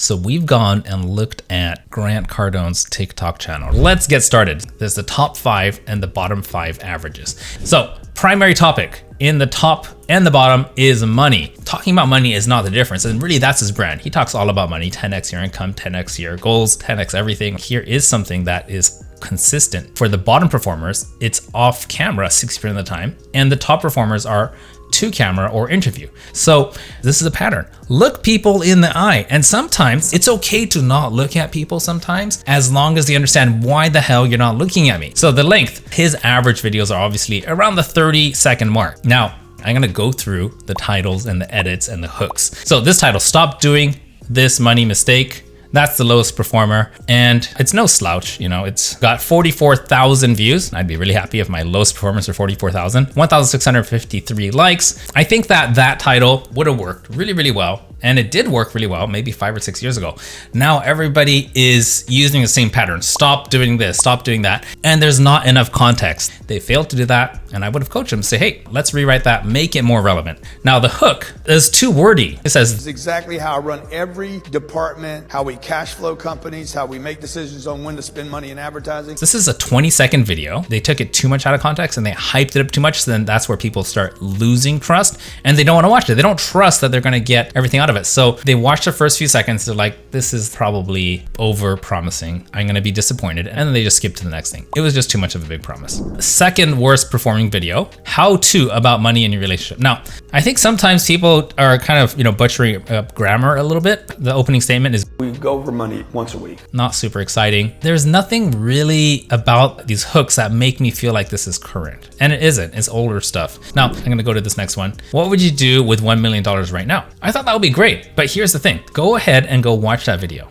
So we've gone and looked at Grant Cardone's TikTok channel. Let's get started. There's the top 5 and the bottom 5 averages. So primary topic in the top and the bottom is money. Talking about money is not the difference. And really that's his brand. He talks all about money, 10x your income, 10x your goals, 10x everything. Here is something that is consistent. For the bottom performers, it's off camera 60% of the time. And the top performers are to camera or interview. So this is a pattern. Look people in the eye. And sometimes it's okay to not look at people sometimes, as long as they understand why the hell you're not looking at me. So the length, his average videos are obviously around the 30-second mark. Now, I'm gonna go through the titles and the edits and the hooks. So this title, Stop Doing This Money Mistake. That's the lowest performer, and it's no slouch, you know, it's got 44,000 views. I'd be really happy if my lowest performance were 44,000, 1,653 likes. I think that title would have worked really, really well. And it did work really well, maybe 5 or 6 years ago. Now everybody is using the same pattern. Stop doing this, stop doing that. And there's not enough context. They failed to do that. And I would have coached them, say, hey, let's rewrite that, make it more relevant. Now the hook is too wordy. It says, this is exactly how I run every department, how we cash flow companies, how we make decisions on when to spend money in advertising. This is a 20-second video. They took it too much out of context and they hyped it up too much. So then that's where people start losing trust and they don't want to watch it. They don't trust that they're going to get everything out of it. So they watch the first few seconds. They're like, this is probably over promising. I'm going to be disappointed. And then they just skip to the next thing. It was just too much of a big promise. Second worst performing video, how to about money in your relationship. Now, I think sometimes people are kind of, butchering up grammar a little bit. The opening statement is, we go over money once a week. Not super exciting. There's nothing really about these hooks that make me feel like this is current. And it isn't, it's older stuff. Now, I'm gonna go to this next one. What would you do with $1 million right now? I thought that would be great, but here's the thing. Go ahead and go watch that video.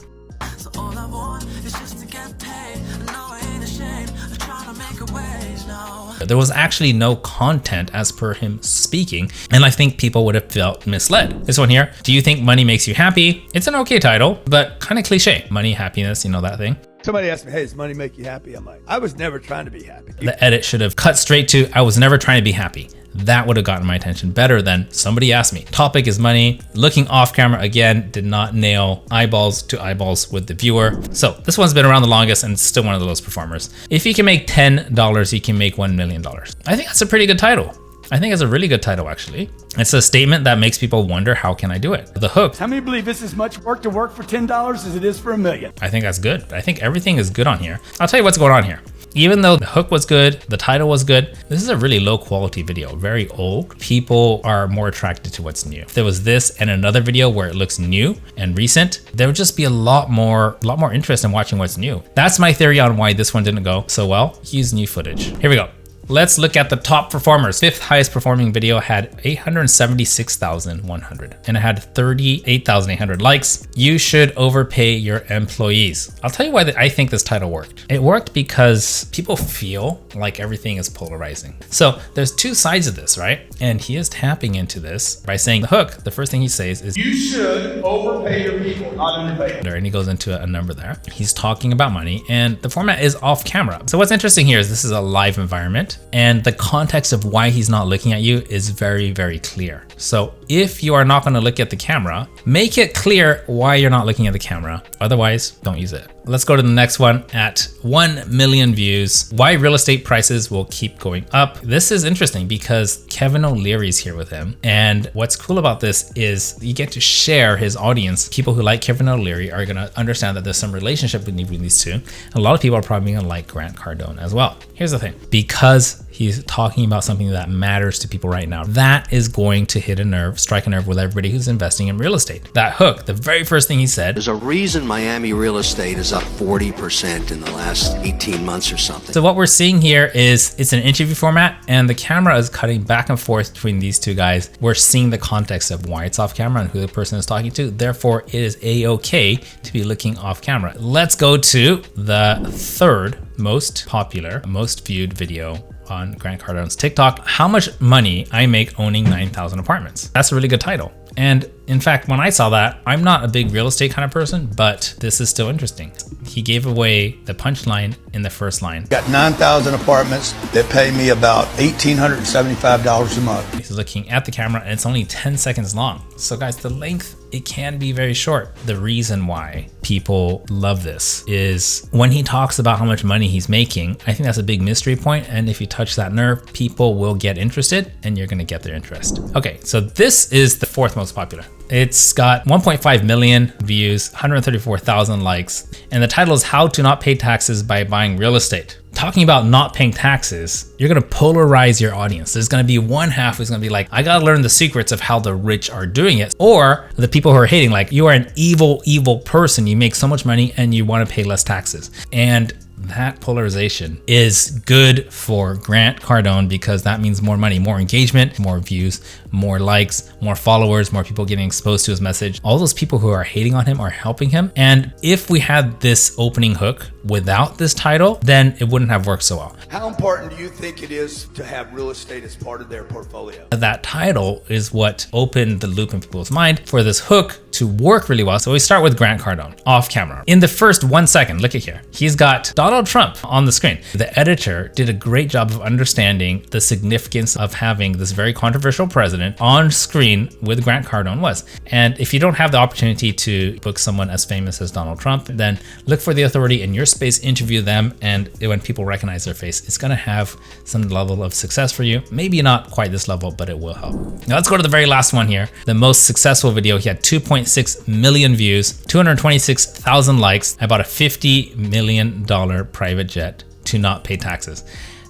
There was actually no content as per him speaking, and I think people would have felt misled. This one here, do you think money makes you happy? It's an okay title, but kind of cliche. Money, happiness, that thing. Somebody asked me, hey, does money make you happy? I'm like, I was never trying to be happy. The edit should have cut straight to, I was never trying to be happy. That would have gotten my attention better than somebody asked me. Topic is money. Looking off camera again, did not nail eyeballs to eyeballs with the viewer. So this one's been around the longest and still one of the lowest performers. If you can make $10, you can make $1 million. I think that's a pretty good title. I think it's a really good title, actually. It's a statement that makes people wonder, how can I do it? The hook. How many believe it's as much work to work for $10 as it is for $1 million? I think that's good. I think everything is good on here. I'll tell you what's going on here. Even though the hook was good, the title was good, this is a really low quality video, very old. People are more attracted to what's new. If there was this and another video where it looks new and recent, there would just be a lot more interest in watching what's new. That's my theory on why this one didn't go so well. Use new footage. Here we go. Let's look at the top performers. Fifth highest performing video had 876,100 and it had 38,800 likes. You should overpay your employees. I'll tell you why I think this title worked. It worked because people feel like everything is polarizing. So there's two sides of this, right? And he is tapping into this by saying the hook. The first thing he says is, you should overpay your people, not underpay them. And he goes into a number there. He's talking about money and the format is off camera. So what's interesting here is this is a live environment. And the context of why he's not looking at you is very, very clear. So if you are not going to look at the camera, make it clear why you're not looking at the camera. Otherwise, don't use it. Let's go to the next one at 1 million views. Why real estate prices will keep going up. This is interesting because Kevin O'Leary's here with him. And what's cool about this is you get to share his audience. People who like Kevin O'Leary are going to understand that there's some relationship between these two. A lot of people are probably going to like Grant Cardone as well. Here's the thing, because he's talking about something that matters to people right now, that is going to hit a nerve, strike a nerve with everybody who's investing in real estate. That hook, the very first thing he said, there's a reason Miami real estate is up 40% in the last 18 months or something. So what we're seeing here is it's an interview format and the camera is cutting back and forth between these two guys. We're seeing the context of why it's off camera and who the person is talking to. Therefore, it is a-okay to be looking off camera. Let's go to the third most popular, most viewed video on Grant Cardone's TikTok. How much money I make owning 9,000 apartments. That's a really good title. And in fact, when I saw that, I'm not a big real estate kind of person, but this is still interesting. He gave away the punchline in the first line. Got 9,000 apartments that pay me about $1,875 a month. He's looking at the camera and it's only 10 seconds long. So guys, the length, it can be very short. The reason why people love this is when he talks about how much money he's making, I think that's a big mystery point. And if you touch that nerve, people will get interested and you're gonna get their interest. Okay, so this is the fourth most popular. It's got 1.5 million views, 134,000 likes, and the title is How to Not Pay Taxes by Buying Real Estate. Talking about not paying taxes, you're gonna polarize your audience. There's gonna be one half who's gonna be like, I gotta learn the secrets of how the rich are doing it. Or the people who are hating, like, you are an evil, evil person. You make so much money and you wanna pay less taxes. And that polarization is good for Grant Cardone because that means more money, more engagement, more views, more likes, more followers, more people getting exposed to his message. All those people who are hating on him are helping him. And if we had this opening hook without this title, then it wouldn't have worked so well. How important do you think it is to have real estate as part of their portfolio? That title is what opened the loop in people's mind for this hook to work really well. So we start with Grant Cardone off camera. In the first 1 second, look at here. He's got Donald Trump on the screen. The editor did a great job of understanding the significance of having this very controversial president on screen with Grant Cardone was. And if you don't have the opportunity to book someone as famous as Donald Trump, then look for the authority in your space, interview them, and when people recognize their face, it's gonna have some level of success for you. Maybe not quite this level, but it will help. Now let's go to the very last one here. The most successful video. He had 2.6 million views, 226,000 likes, about a $50 million private jet to not pay taxes.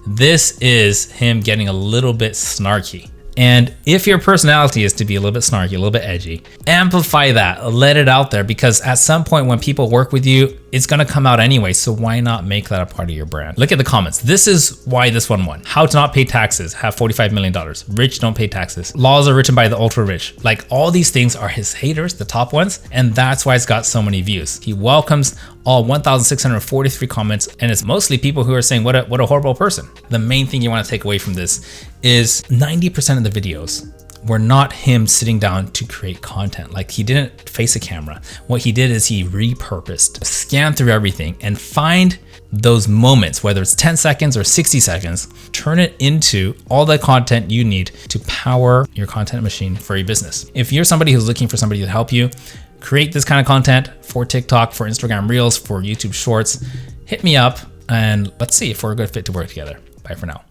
This is him getting a little bit snarky. And if your personality is to be a little bit snarky, a little bit edgy, amplify that, let it out there, because at some point when people work with you, it's gonna come out anyway. So why not make that a part of your brand? Look at the comments. This is why this one won. How to not pay taxes, have $45 million. Rich don't pay taxes. Laws are written by the ultra rich. Like, all these things are his haters, the top ones. And that's why it's got so many views. He welcomes all 1,643 comments, and it's mostly people who are saying, what a horrible person. The main thing you wanna take away from this is 90% of the videos were not him sitting down to create content. Like, he didn't face a camera. What he did is he repurposed, scanned through everything and find those moments, whether it's 10 seconds or 60 seconds, turn it into all the content you need to power your content machine for your business. If you're somebody who's looking for somebody to help you create this kind of content for TikTok, for Instagram Reels, for YouTube Shorts, hit me up and let's see if we're a good fit to work together. Bye for now.